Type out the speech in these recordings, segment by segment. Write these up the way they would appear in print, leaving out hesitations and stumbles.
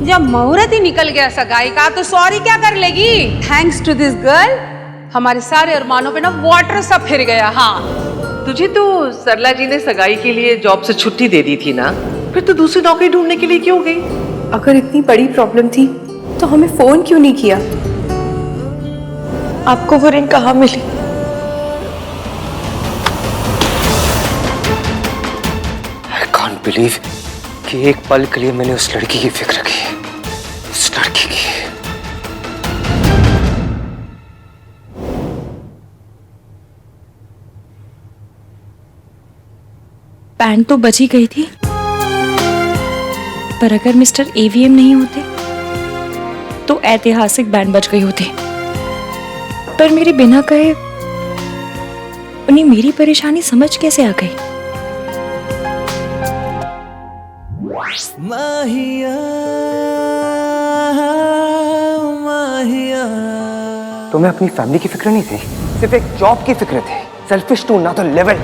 जब मुहूर्त ही निकल गया सगाई का तो सॉरी क्या कर लेगी। थैंक्स टू दिस गर्ल हमारे सारे अरमानों पे ना वाटर सा फिर गया। हाँ तुझे तो सरला जी ने सगाई के लिए जॉब से छुट्टी दे दी थी ना, फिर तो दूसरी नौकरी ढूंढने के लिए क्यों गई? अगर इतनी बड़ी प्रॉब्लम थी तो हमें फोन क्यों नहीं किया? आपको वो रिंग कहाँ मिली? I can't believe कि एक पल के लिए मैंने उस लड़की की फिक्र की, उस लड़की की। बैंड तो बच ही गई थी, पर अगर मिस्टर एवीएम नहीं होते तो ऐतिहासिक बैंड बच गई होती। पर मेरे बिना कहे उन्हें मेरी परेशानी समझ कैसे आ गई? माहिया, माहिया। तुम्हें अपनी फैमिली की फिक्र नहीं थी, सिर्फ एक जॉब की फिक्र थी। सेल्फिश टू ना तो लेवल।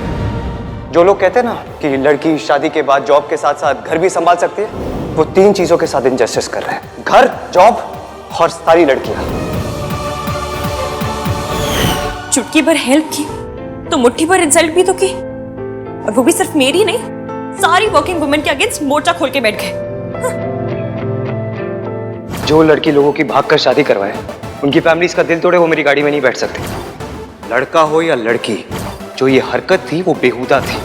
जो लोग कहते हैं ना कि लड़की शादी के बाद जॉब के साथ साथ घर भी संभाल सकती है, वो तीन चीजों के साथ इनजस्टिस कर रहे हैं: घर, जॉब और सारी लड़कियां। चुटकी भर हेल्प की तो मुट्ठी भर इंसल्ट भी तो की, और वो भी सिर्फ मेरी नहीं, सारी वर्किंग वुमेन के अगेंस्ट मोर्चा खोल के बैठ गए। जो लड़की लोगों की भाग कर शादी करवाए, उनकी फैमिलीज का दिल तोड़े, वो मेरी गाड़ी में नहीं बैठ सकती। लड़का हो या लड़की, जो ये हरकत थी वो बेहुदा थी।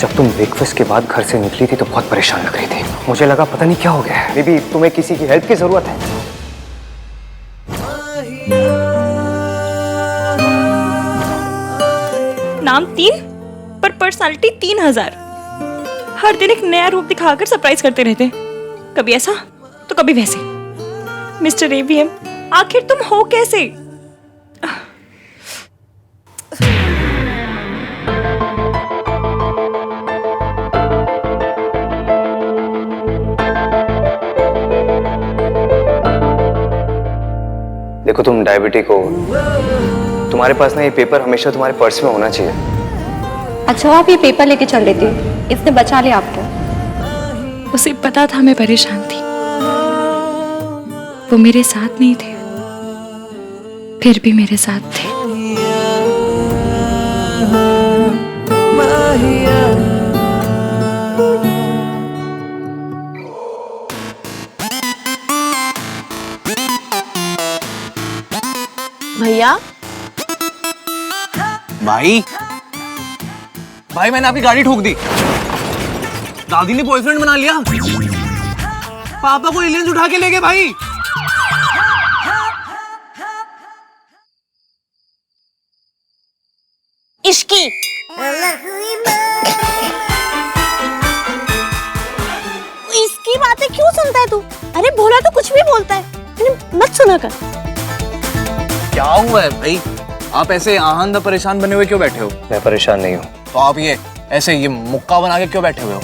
जब तुम ब्रेकफास्ट के बाद घर से निकली थी तो बहुत परेशान लग रही थी। मुझे लगा पता नहीं क्या हो गया है, मे बी तुम्हें किसी की हेल्प की जरूरत है। नाम 3 पर पर्सनालिटी 3000। हर दिन एक नया रूप दिखाकर सरप्राइज करते रहते, कभी ऐसा तो कभी वैसे। मिस्टर एवीएम, आखिर तुम हो कैसे? देखो तुम डायबिटिक हो, तुम्हारे पास ना ये पेपर हमेशा तुम्हारे पर्स में होना चाहिए। अच्छा आप ये पेपर लेके चल लेती, इसने बचा लिया आपको। उसे पता था मैं परेशान थी, वो मेरे साथ नहीं थे, फिर भी मेरे साथ थे। भैया भाई भाई, मैंने आपकी गाड़ी ठोक दी। दादी ने बॉयफ्रेंड बना लिया। पापा को एलियंस उठा के ले गए भाई। इश्की इसकी बातें क्यों सुनता है तू? अरे भोला तो कुछ भी बोलता है, मत सुना कर। क्या हुआ है भाई? आप ऐसे आहांदा परेशान बने हुए क्यों बैठे हो? मैं परेशान नहीं हूँ। तो आप ये ऐसे ये मुक्का बना के क्यों बैठे हुए हो?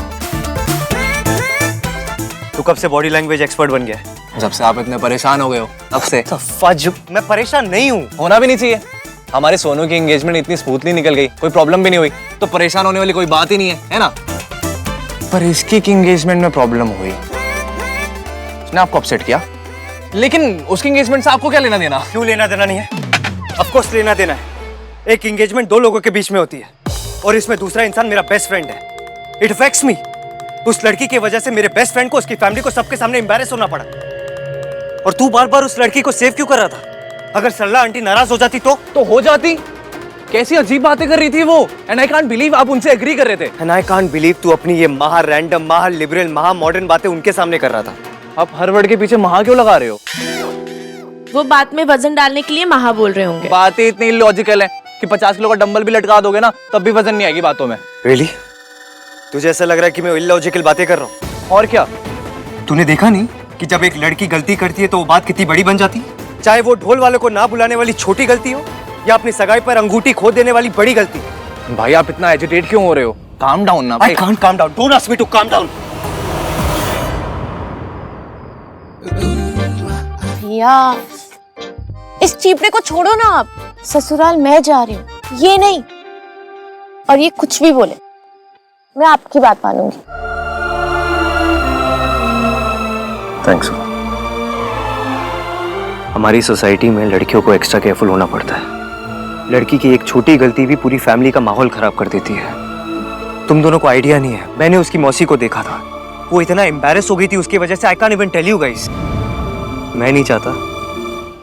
तू कब से बॉडी लैंग्वेज एक्सपर्ट बन गया है? जब से आप इतने परेशान हो गए हो तब से। फज, मैं परेशान नहीं हूँ। होना भी नहीं चाहिए। हमारे सोनू की एंगेजमेंट इतनी स्मूथली निकल गई, कोई प्रॉब्लम भी नहीं हुई, तो परेशान होने वाली कोई बात ही नहीं है ना? पर इसकी एंगेजमेंट में प्रॉब्लम हुई, उसने आपको अपसेट किया। लेकिन उसकी एंगेजमेंट से आपको क्या लेना देना? क्यों लेना देना नहीं है? ऑफ कोर्स लेना देना है। एक एंगेजमेंट दो लोगों के बीच में होती है, और इसमें दूसरा इंसान मेरा बेस्ट फ्रेंड है। It affects me. उस लड़की की वजह से मेरे बेस्ट फ्रेंड को, उसकी फैमिली को, सबके सामने एम्बैरेस होना पड़ा। और तू बार बार उस लड़की को सेव क्यों कर रहा था? अगर सरला आंटी नाराज हो जाती तो हो जाती। कैसी अजीब बातें कर रही थी वो, एंड आई कांट बिलीव आप उनसे एग्री कर रहे थे। एंड आई कांट बिलीव तू अपनी ये महा रैंडम, महा लिबरल, महा मॉडर्न बातें उनके सामने कर रहा था। आप हर वर्ड के पीछे महा क्यों लगा रहे हो? वो बात में वजन डालने के लिए महा बोल रहे होंगे। बातें इतनी लॉजिकल है कि 50 किलो का डंबल भी लटका दोगे ना तब भी वजन नहीं आएगी बातों में। रियली? तुझे ऐसा लग रहा है कि मैं इलॉजिकल बातें कर रहा हूँ? और क्या? तूने देखा नहीं कि जब एक लड़की गलती करती है तो वो बात कितनी बड़ी बन जाती है? चाहे वो ढोल वाले को ना बुलाने वाली छोटी गलती हो, या अपनी सगाई पर अंगूठी खो देने वाली बड़ी गलती। भाई आप इतना एजिटेट क्यों हो रहे हो? काम डाउन ना भाई। I can't calm down. Don't ask me to calm down. भैया इस चीपड़े को छोड़ो ना, आप ससुराल मैं जा रही हूँ, ये नहीं। और ये कुछ भी बोले मैं आपकी बात मानूंगी। थैंक्स। हमारी सोसाइटी में लड़कियों को एक्स्ट्रा केयरफुल होना पड़ता है। लड़की की एक छोटी गलती भी पूरी फैमिली का माहौल खराब कर देती है। तुम दोनों को आइडिया नहीं है, मैंने उसकी मौसी को देखा था, वो इतना एम्बैरेस हो गई थी उसकी वजह से। I can't even tell you guys. मैं नहीं चाहता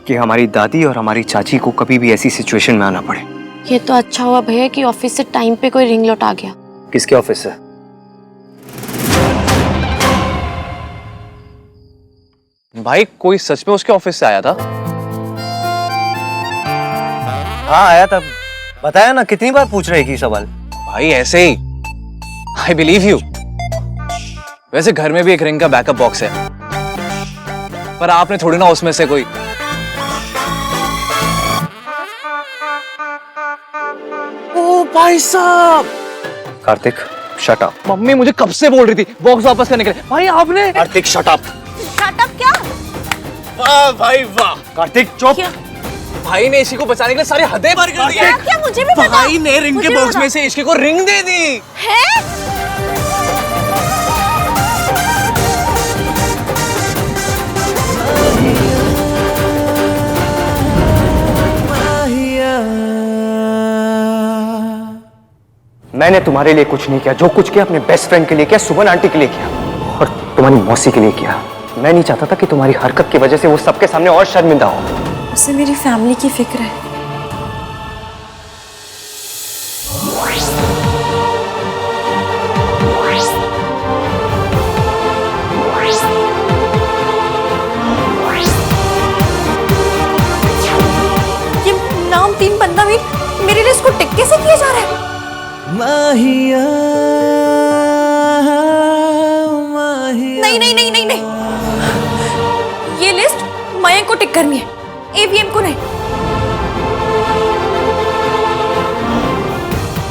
कि हमारी दादी और हमारी चाची को कभी भी ऐसी सिचुएशन में आना पड़े। ये तो अच्छा हुआ भैया कि ऑफिस से टाइम पे कोई रिंग लौट आ गया। किसके ऑफिस से? भाई कोई सच में उसके ऑफिस से आया था? हाँ आया था, बताया ना, कितनी बार पूछ रहे की सवाल। भाई ऐसे ही, आई बिलीव यू। वैसे घर में भी एक रिंग का बैकअप बॉक्स है, पर आपने थोड़ी ना उसमें से कोई। ओ भाई साहब! Kartik shut up. मम्मी मुझे कब से बोल रही थी बॉक्स वापस करने के लिए। भाई आपने। Kartik shut up. Shut up क्या? वाह भाई वाह! कार्तिक चुप। भाई ने इसी को बचाने के लिए सारी हदें पार कर दी। क्या मुझे भी पता। भाई ने रिंग के बॉक्स में से इश्क को रिंग दे दी है? मैंने तुम्हारे लिए कुछ नहीं किया, जो कुछ किया अपने बेस्ट फ्रेंड के लिए किया, सुमन आंटी के लिए किया और तुम्हारी मौसी के लिए किया। मैं नहीं चाहता था कि तुम्हारी हरकत की वजह से वो सबके सामने और शर्मिंदा हो। उसे मेरी फैमिली की फिक्र है। ये नाम तीन बंदा भी मेरे लिए इसको टिक कैसे किया जा रहा है? नहीं नहीं नहीं नहीं नहीं, ये लिस्ट मयंक को टिक करनी है, एवीएम को नहीं।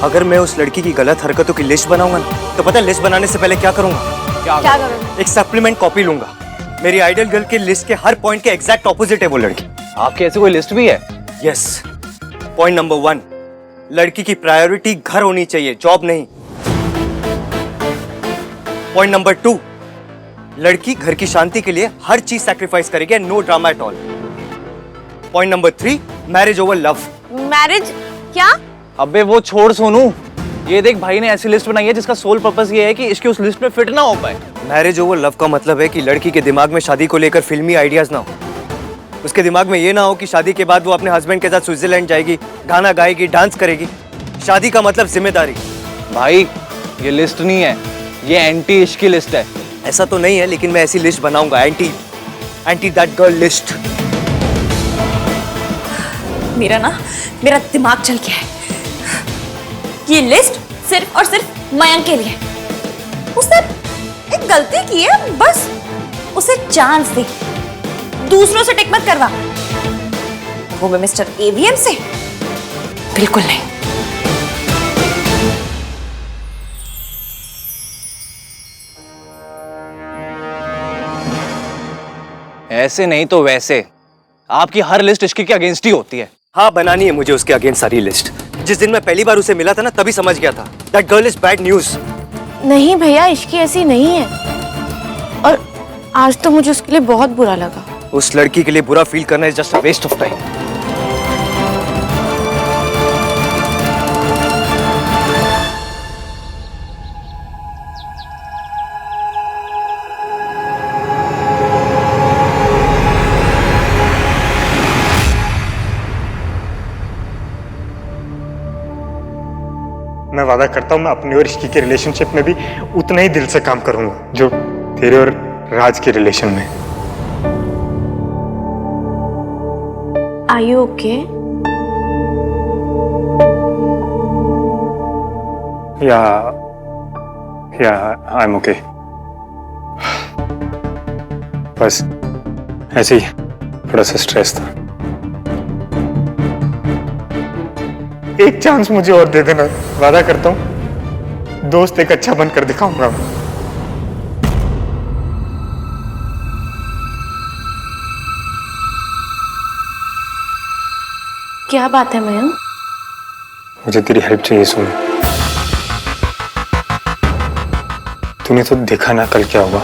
अगर मैं उस लड़की की गलत हरकतों की लिस्ट बनाऊंगा ना, तो पता है लिस्ट बनाने से पहले क्या करूंगा? क्या करोगे? एक सप्लीमेंट कॉपी लूंगा। मेरी आइडियल गर्ल की लिस्ट के हर पॉइंट के एग्जैक्ट ऑपोजिट है वो लड़की। आपकी ऐसी कोई लिस्ट भी है? यस। पॉइंट नंबर 1, लड़की की प्रायोरिटी घर होनी चाहिए, जॉब नहीं। पॉइंट नंबर 2, लड़की घर की शांति के लिए हर चीज सैक्रिफाइस करेगी, no drama at all. Point number 3, marriage over love. Marriage क्या? अबे वो छोड़ सोनू, ये देख भाई ने ऐसी लिस्ट बनाई है जिसका सोल पर्पस ये है कि इसकी उस लिस्ट में फिट ना हो पाए। मैरिज ओवर लव का मतलब है कि लड़की के दिमाग में शादी को लेकर फिल्मी आइडियाज ना हो। उसके दिमाग में ये ना हो कि शादी के बाद वो अपने हस्बैंड के साथ स्विट्जरलैंड जाएगी, गाना गाएगी, डांस करेगी। शादी का मतलब जिम्मेदारी। भाई ये लिस्ट नहीं है, ये एंटी इश्क की लिस्ट है। ऐसा तो नहीं है, लेकिन मैं ऐसी लिस्ट बनाऊंगा, एंटी दैट गर्ल लिस्ट। मेरा दिमाग चल गया है। ये लिस्ट सिर्फ और सिर्फ मयंक के लिए। उसने एक गलती की है, बस उसे चांस दे, दूसरों से टिक मत करवा। वो भी मिस्टर एवीएम से बिल्कुल नहीं। ऐसे नहीं तो वैसे आपकी हर लिस्ट इश्क के अगेंस्ट ही होती है। हाँ, बनानी है मुझे उसके अगेंस्ट सारी लिस्ट। जिस दिन मैं पहली बार उसे मिला था ना, तभी समझ गया था that girl is bad news. नहीं भैया, इश्की ऐसी नहीं है। और आज तो मुझे उसके लिए बहुत बुरा लगा। उस लड़की के लिए बुरा फील करना is just a waste of time. मैं वादा करता हूँ मैं अपनी और इश्की के रिलेशनशिप में भी उतना ही दिल से काम करूंगा जो तेरे और राज के रिलेशन में। Are you okay? या आई एम ओके। बस ऐसे ही थोड़ा सा स्ट्रेस था। एक चांस मुझे और दे देना, वादा करता हूँ दोस्त एक अच्छा बनकर दिखाऊंगा। क्या बात है मयंक? मुझे तेरी हेल्प चाहिए सुन। तूने तो देखा ना कल क्या हुआ।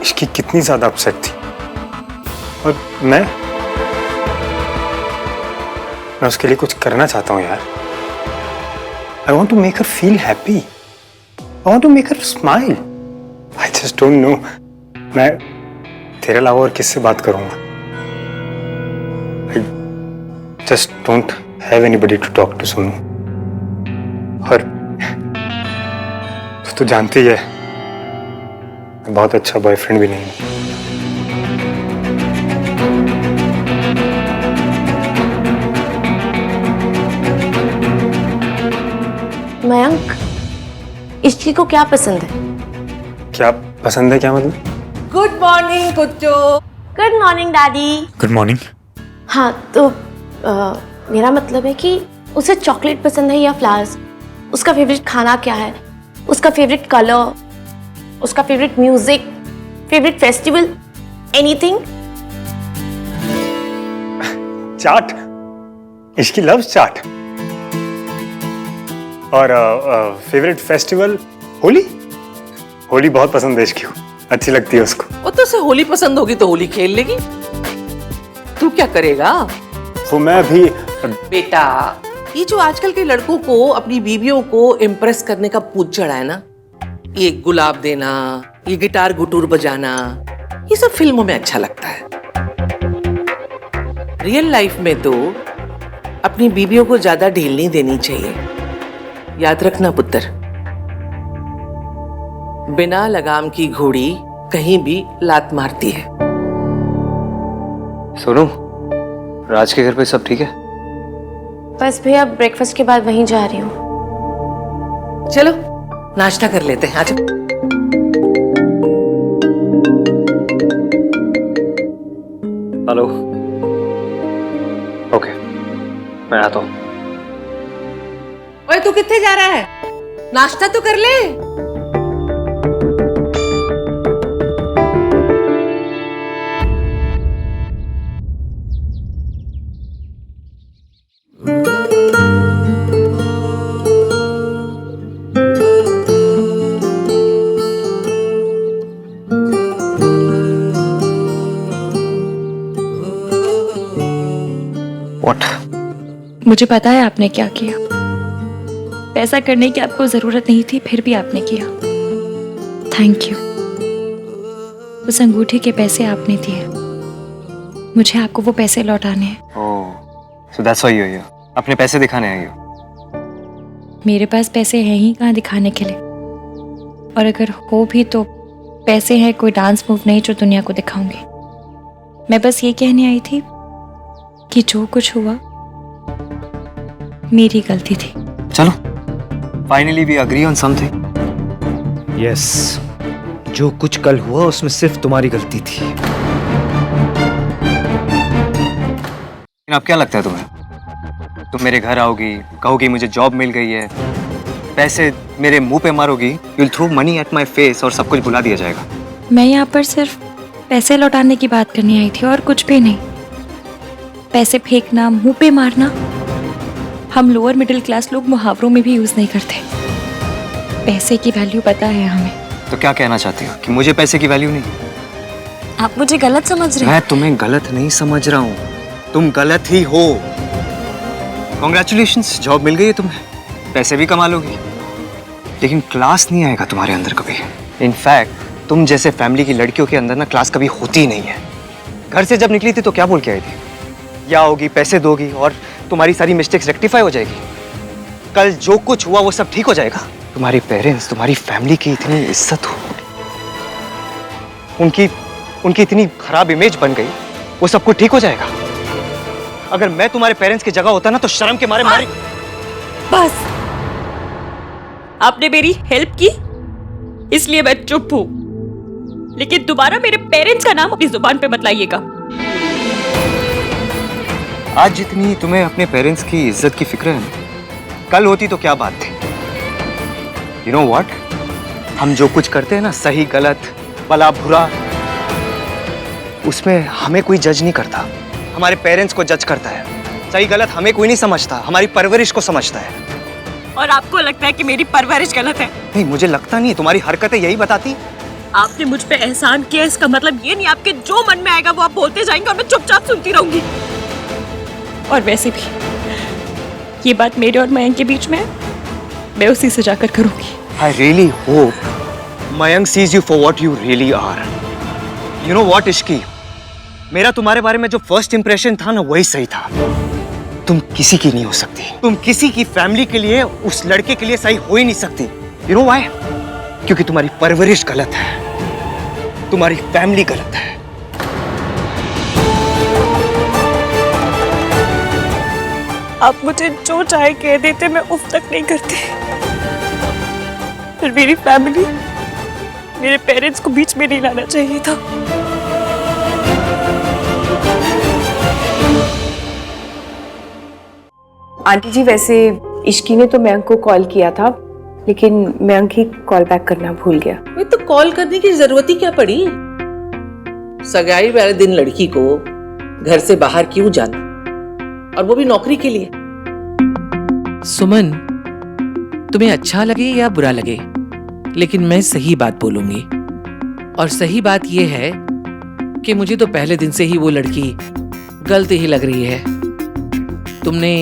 इसकी कितनी ज्यादा अपसेट थी, और मैं उसके लिए कुछ करना चाहता हूँ यार। I want to make her feel happy, I want to make her smile. I just don't know मैं तेरे अलावा और किससे बात करूंगा। I just don't have anybody to talk to Sonu. और तो जानती है मैं बहुत अच्छा बॉयफ्रेंड भी नहीं हूं। मयंक, इश्की को क्या पसंद है? क्या पसंद है? क्या मतलब? गुड मॉर्निंग कुच्चो। Good morning daddy. Good morning. हाँ तो मेरा मतलब है कि उसे चॉकलेट पसंद है या फ्लावर्स? उसका फेवरेट खाना क्या है? उसका फेवरेट कलर, उसका favourite music, favourite festival, anything? Chaat, इसकी लव्स चाट। और फेवरेट फेस्टिवल होली। होली बहुत पसंद है इसकी, अच्छी लगती है उसको। वो तो उसे होली पसंद होगी तो होली खेल लेगी। तू क्या करेगा? वो मैं अभी बेटा, ये जो आजकल के लड़कों को अपनी बीवियों को इम्प्रेस करने का पूछ चढ़ा है ना, ये गुलाब देना, ये गिटार गुटूर बजाना, ये सब फिल्मों में अच्छा लगता है। रियल लाइफ में तो अपनी बीवियों को ज्यादा ढील नहीं देनी चाहिए। याद रखना पुत्र, बिना लगाम की घोड़ी कहीं भी लात मारती है। सोनू, राज के घर पे सब ठीक है? बस भैया ब्रेकफास्ट के बाद वहीं जा रही हूँ। चलो नाश्ता कर लेते हैं। आज हेलो। ओके, मैं आता हूँ। ओए तू कितने जा रहा है? नाश्ता तो कर ले। What? मुझे पता है आपने क्या किया। पैसा करने की आपको जरूरत नहीं थी, फिर भी आपने किया। Thank you. उस अंगूठी के पैसे आपने दिए, मुझे आपको वो पैसे लौटाने हैं। Oh, so that's why you're here. अपने पैसे दिखाने आई हो? मेरे पास पैसे हैं ही कहाँ दिखाने के लिए, और अगर हो भी तो पैसे हैं कोई डांस मूव नहीं जो दुनिया को दिखाऊंगी। मैं बस ये कहने आई थी कि जो कुछ हुआ मेरी गलती थी। चलो, finally we agree on something. Yes, जो कुछ कल हुआ उसमें सिर्फ तुम्हारी गलती थी। अब क्या लगता है तुम्हें? तुम मेरे घर आओगी, कहोगी मुझे जॉब मिल गई है, पैसे मेरे मुंह पे मारोगी, you will throw money at my face और सब कुछ भुला दिया जाएगा। मैं यहाँ पर सिर्फ पैसे लौटाने की बात करने आई थी और कुछ भी नहीं। पैसे फेंकना, मुंह पे मारना, हम लोअर मिडिल क्लास लोग मुहावरों में भी यूज नहीं करते। पैसे की वैल्यू पता है हमें। तो क्या कहना चाहती हो कि मुझे पैसे की वैल्यू नहीं? आप मुझे गलत समझ रहे हैं। मैं तुम्हें गलत नहीं समझ रहा हूँ, तुम गलत ही हो। कॉन्ग्रेचुलेशंस, जॉब मिल गई है तुम्हें, पैसे भी कमा लोगी, लेकिन क्लास नहीं आएगा तुम्हारे अंदर कभी। इनफैक्ट तुम जैसे फैमिली की लड़कियों के अंदर ना क्लास कभी होती ही नहीं है। घर से जब निकली थी तो क्या बोल के आई थी? या होगी, पैसे दोगी और तुम्हारी सारी मिस्टेक्स रेक्टिफाई हो जाएगी। कल जो कुछ हुआ वो सब ठीक हो जाएगा। तुम्हारे पेरेंट्स, तुम्हारी फैमिली की इतनी इज्जत हो, उनकी इतनी खराब इमेज बन गई, वो सब कुछ ठीक हो जाएगा। अगर मैं तुम्हारे पेरेंट्स की जगह होता ना तो शर्म के मारे मारे। बस आपने मेरी हेल्प की इसलिए मैं चुप हूं, लेकिन दोबारा मेरे पेरेंट्स का नाम अपनी जुबान पे मत लाइएगा। आज जितनी तुम्हें अपने पेरेंट्स की इज्जत की फिक्र है ना, कल होती तो क्या बात थी। यू नो व्हाट, हम जो कुछ करते हैं ना, सही गलत, भला बुरा, उसमें हमें कोई जज नहीं करता, हमारे पेरेंट्स को जज करता है। सही गलत हमें कोई नहीं समझता, हमारी परवरिश को समझता है। और आपको लगता है कि मेरी परवरिश गलत है? नहीं, मुझे लगता नहीं, तुम्हारी हरकतें यही बताती। आपने मुझ पे एहसान किया, इसका मतलब ये नहीं आपके जो मन में आएगा वो आप बोलते जाएंगे और मैं चुपचाप सुनती रहूंगी। और वैसे भी ये बात मेरे और मयंक के बीच में है, मैं उसी से जाकर करूंगी। I really hope Mayank sees you for what you really are. You know what, Ishki? मेरा तुम्हारे बारे में जो फर्स्ट इंप्रेशन था ना, वही सही था। तुम किसी की नहीं हो सकती। तुम किसी की फैमिली के लिए, उस लड़के के लिए सही हो ही नहीं सकती। You know why? क्योंकि तुम्हारी परवरिश गलत है, तुम्हारी फैमिली गलत है। आप मुझे जो चाहे कह देते, मैं उफ तक नहीं करती। फिर मेरी फैमिली, मेरे पेरेंट्स को बीच में नहीं लाना चाहिए था। आंटी जी, वैसे इश्की ने तो मयंक को कॉल किया था, लेकिन मयंक ही कॉल बैक करना भूल गया। भाई तो कॉल करने की जरूरत ही क्या पड़ी? सगाई वाले दिन लड़की को घर से बाहर क्यों जाना, और वो भी नौकरी के लिए? सुमन, तुम्हें अच्छा लगे या बुरा लगे, लेकिन मैं सही बात बोलूंगी। और सही बात यह है कि मुझे तो पहले दिन से ही वो लड़की गलत ही लग रही है। तुमने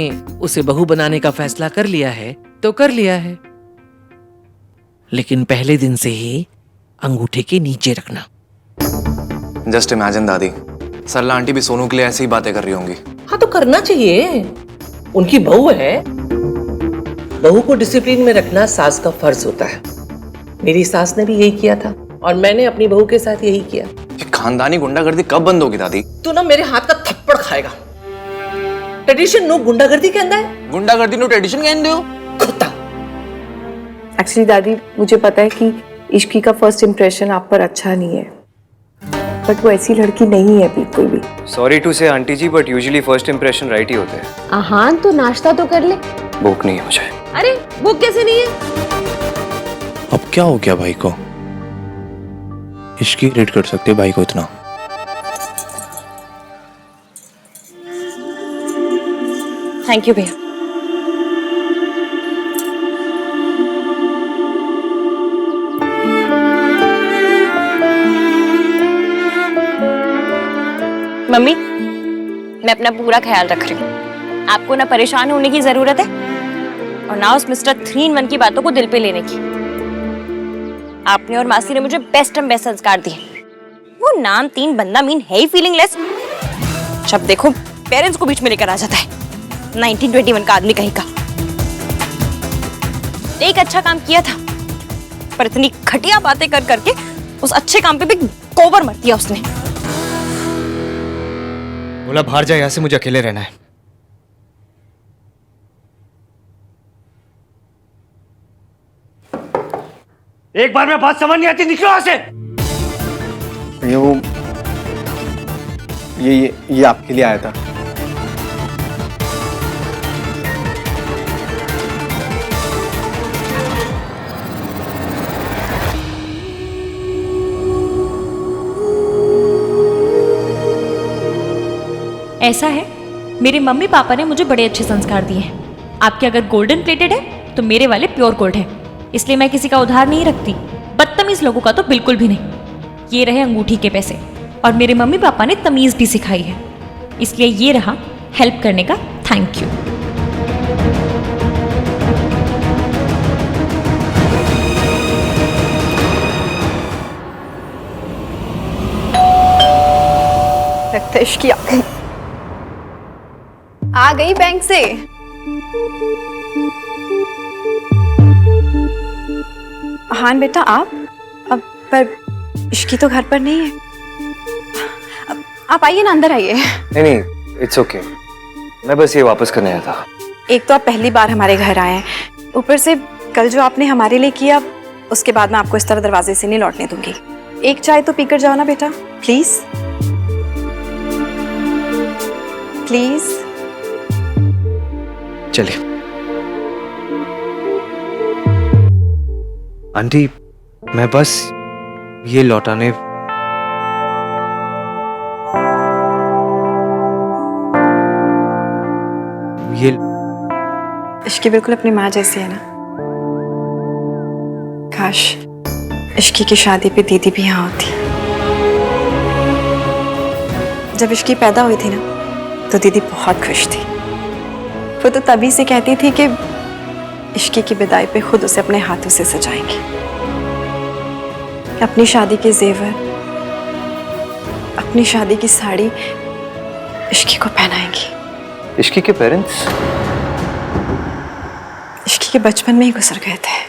उसे बहू बनाने का फैसला कर लिया है तो कर लिया है, लेकिन पहले दिन से ही अंगूठे के नीचे रखना। जस्ट इमेजिन दादी, सरला आंटी भी सोनू के लिए ऐसी ही बातें कर रही होंगी। हाँ तो करना चाहिए, उनकी बहू है। बहू को डिसिप्लिन में रखना सास का फर्ज होता है। मेरी सास ने भी यही किया था और मैंने अपनी बहू के साथ यही किया। ये खानदानी गुंडागर्दी कब बंद होगी दादी? तू ना मेरे हाथ का थप्पड़ खाएगा। ट्रेडिशन नो गुंडागर्दी कहता है। गुंडागर्दी नो ट्रेडिशन कहते हो? कुत्ता। एक्चुअली दादी, मुझे पता है कि इश्की का फर्स्ट इम्प्रेशन आप पर अच्छा नहीं है, बट वो ऐसी लड़की नहीं है बिल्कुल भी। Sorry to say aunty ji, but usually first impression right ही होते हैं। आहान, तो नाश्ता तो कर ले। भूख नहीं है मुझे। अरे भूख कैसे नहीं है? अब क्या हो गया भाई को? इश्की रेट कर सकते भाई को इतना? थैंक यू भैया। मम्मी, मैं अपना पूरा ख्याल रख रही हूँ। आपको ना परेशान होने की जरूरत है और ना उस मिस्टर 3-in-1 की बातों को दिल पे लेने की। आपने और मासी ने मुझे बेस्ट संस्कार दिए। वो नाम 3 बंदा मीन है ही फीलिंगलेस। जब देखो पेरेंट्स को बीच में लेकर आ जाता है। 1921 का आदमी कहीं का। एक अच्छा काम किया था, पर इतनी घटिया बातें कर करके उस अच्छे काम पे भी गोबर मर दिया उसने। बोला बाहर जा, यहाँ से मुझे अकेले रहना है। एक बार में बात समझ नहीं आती, निकलो यहाँ से। ये आपके लिए आया था। ऐसा है, मेरे मम्मी पापा ने मुझे बड़े अच्छे संस्कार दिए हैं। आपके अगर गोल्डन प्लेटेड है तो मेरे वाले प्योर गोल्ड है, इसलिए मैं किसी का उधार नहीं रखती। बदतमीज लोगों का तो बिल्कुल भी नहीं। ये रहे अंगूठी के पैसे, और मेरे मम्मी पापा ने तमीज भी सिखाई है, इसलिए ये रहा हेल्प करने का थैंक यू। लगता है इश्की आ गई बैंक से। हाँ बेटा, आप अब पर इश्की तो घर पर नहीं है। आप आइए ना, अंदर आइए। नहीं, इट्स ओके। मैं बस ये वापस करने आया था। एक तो आप पहली बार हमारे घर आए हैं, ऊपर से कल जो आपने हमारे लिए किया, उसके बाद मैं आपको इस तरह दरवाजे से नहीं लौटने दूंगी। एक चाय तो पीकर जाओ ना बेटा, प्लीज प्लीज। चलिए। आंटी, मैं बस ये लौटाने ये इश्की बिल्कुल अपनी माँ जैसी है ना। काश इश्की की शादी पे दीदी भी यहाँ होती। जब इश्की पैदा हुई थी ना तो दीदी बहुत खुश थी। वो तो तभी से कहती थी कि इश्की की विदाई पे खुद उसे अपने हाथों से सजाएंगी, अपनी शादी के जेवर, अपनी शादी की साड़ी इश्की को पहनाएंगी। इश्की के पेरेंट्स इश्की के बचपन में ही गुजर गए थे।